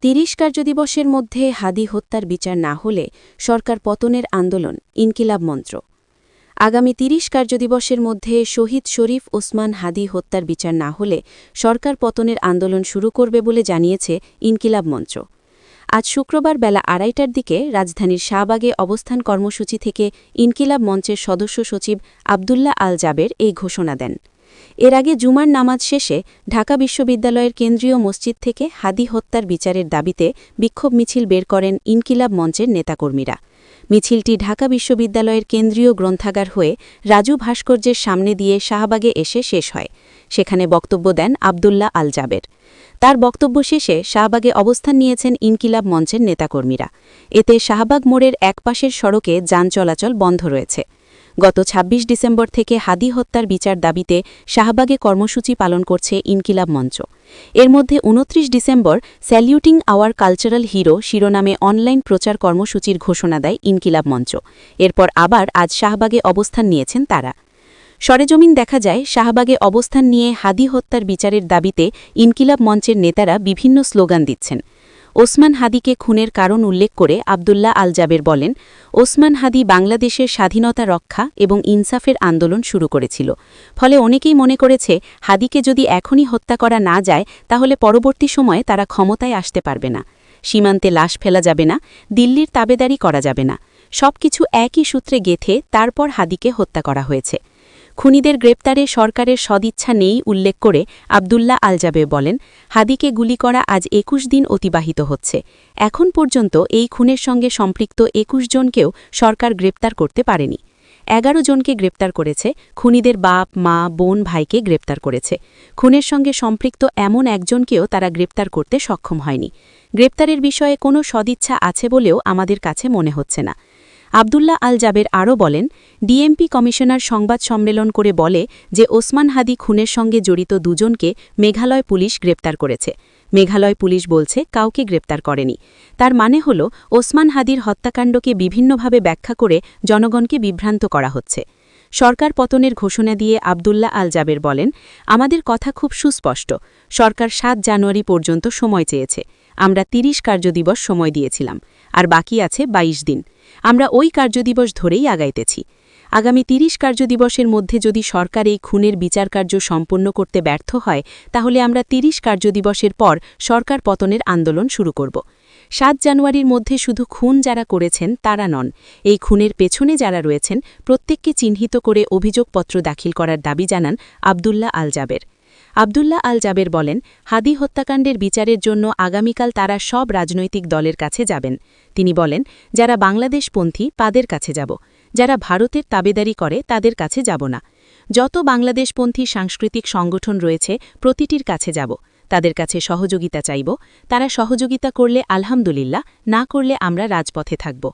৩০ কার্যদিবসের মধ্যে হাদি হত্যার বিচার না হলে সরকার পতনের আন্দোলন ইনকিলাব মঞ্চ। আগামী ৩০ কার্যদিবসের মধ্যে শহীদ শরীফ ওসমান হাদি হত্যার বিচার না হলে সরকার পতনের আন্দোলন শুরু করবে বলে জানিয়েছে ইনকিলাব মঞ্চ। আজ শুক্রবার বেলা ২:৩০টার দিকে রাজধানীর শাহবাগে অবস্থান কর্মসূচি থেকে ইনকিলাব মঞ্চের সদস্য সচিব আবদুল্লাহ আল জাবের এই ঘোষণা দেন। এর আগে জুমার নামাজ শেষে ঢাকা বিশ্ববিদ্যালয়ের কেন্দ্রীয় মসজিদ থেকে হাদি হত্যার বিচারের দাবিতে বিক্ষোভ মিছিল বের করেন ইনকিলাব মঞ্চের নেতাকর্মীরা। মিছিলটি ঢাকা বিশ্ববিদ্যালয়ের কেন্দ্রীয় গ্রন্থাগার হয়ে রাজু ভাস্কর্যের সামনে দিয়ে শাহবাগে এসে শেষ হয়। সেখানে বক্তব্য দেন আবদুল্লাহ আল জাবের। তার বক্তব্য শেষে শাহবাগে অবস্থান নিয়েছেন ইনকিলাব মঞ্চের নেতাকর্মীরা। এতে শাহবাগ মোড়ের একপাশের সড়কে যান চলাচল বন্ধ রয়েছে। গত ২৬ ডিসেম্বর থেকে হাদি হত্যার বিচার দাবিতে শাহবাগে কর্মসূচি পালন করছে ইনকিলাব মঞ্চ। এর মধ্যে ২৯ ডিসেম্বর স্যালিউটিং আওয়ার কালচারাল হিরো শিরোনামে অনলাইন প্রচার কর্মসূচির ঘোষণা দেয় ইনকিলাব মঞ্চ। এরপর আবার আজ শাহবাগে অবস্থান নিয়েছেন তারা। সরেজমিন দেখা যায় শাহবাগে অবস্থান নিয়ে হাদি হত্যার বিচারের দাবিতে ইনকিলাব মঞ্চের নেতারা বিভিন্ন স্লোগান দিচ্ছেন। ওসমান হাদিকে খুনের কারণ উল্লেখ করে আবদুল্লাহ আল জাবের বলেন, ওসমান হাদি বাংলাদেশের স্বাধীনতা রক্ষা এবং ইনসাফের আন্দোলন শুরু করেছিল। ফলে অনেকেই মনে করেছে হাদিকে যদি এখনই হত্যা করা না যায় তাহলে পরবর্তী সময়ে তারা ক্ষমতায় আসতে পারবে না, সীমান্তে লাশ ফেলা যাবে না, দিল্লির তাবেদারি করা যাবে না। সবকিছু একই সূত্রে গেঁথে তারপর হাদিকে হত্যা করা হয়েছে। খুনিদের গ্রেপ্তারে সরকারের সদিচ্ছা নেই উল্লেখ করে আবদুল্লাহ আল জাবে বলেন, হাদিকে গুলি করা আজ ২১ দিন অতিবাহিত হচ্ছে। এখন পর্যন্ত এই খুনের সঙ্গে সম্পৃক্ত ২১ জনকেও সরকার গ্রেপ্তার করতে পারেনি। ১১ জনকে গ্রেপ্তার করেছে, খুনিদের বাপ মা বোন ভাইকে গ্রেপ্তার করেছে। খুনের সঙ্গে সম্পৃক্ত এমন একজনকেও তারা গ্রেপ্তার করতে সক্ষম হয়নি। গ্রেপ্তারের বিষয়ে কোনো সদিচ্ছা আছে বলেও আমাদের কাছে মনে হচ্ছে না। আবদুল্লাহ আল জাবের আরও বলেন, ডিএমপি কমিশনার সংবাদ সম্মেলন করে বলে যে ওসমান হাদি খুনের সঙ্গে জড়িত দুজনকে মেঘালয় পুলিশ গ্রেপ্তার করেছে। মেঘালয় পুলিশ বলছে কাউকে গ্রেপ্তার করেনি। তার মানে হল ওসমান হাদির হত্যাকাণ্ডকে বিভিন্নভাবে ব্যাখ্যা করে জনগণকে বিভ্রান্ত করা হচ্ছে। সরকার পতনের ঘোষণা দিয়ে আবদুল্লাহ আল জাবের বলেন, আমাদের কথা খুব সুস্পষ্ট। সরকার ৭ জানুয়ারি পর্যন্ত সময় চেয়েছে। আমরা ৩০ কার্যদিবস সময় দিয়েছিলাম, আর বাকি আছে ২২ দিন। আমরা ওই কার্যদিবস ধরেই আগাইতেছি। আগামী ৩০ কার্যদিবসের মধ্যে যদি সরকার এই খুনের বিচারকার্য সম্পন্ন করতে ব্যর্থ হয় তাহলে আমরা ৩০ কার্যদিবসের পর সরকার পতনের আন্দোলন শুরু করব। ৭ জানুয়ারির মধ্যে শুধু খুন যারা করেছেন তারা নন, এই খুনের পেছনে যারা রয়েছেন প্রত্যেককে চিহ্নিত করে অভিযোগপত্র দাখিল করার দাবি জানান আবদুল্লাহ আল জাবের। আবদুল্লাহ আল জাবের বলেন, হাদি হত্যাকাণ্ডের বিচারের জন্য আগামীকাল তারা সব রাজনৈতিক দলের কাছে যাবেন। তিনি বলেন, যারা বাংলাদেশপন্থী তাদের কাছে যাব, যারা ভারতের তাবেদারি করে তাদের কাছে যাব না। যত বাংলাদেশপন্থী সাংস্কৃতিক সংগঠন রয়েছে প্রতিটির কাছে যাব, তাদের কাছে সহযোগিতা চাইব। তারা সহযোগিতা করলে আলহামদুলিল্লাহ, না করলে আমরা রাজপথে থাকব।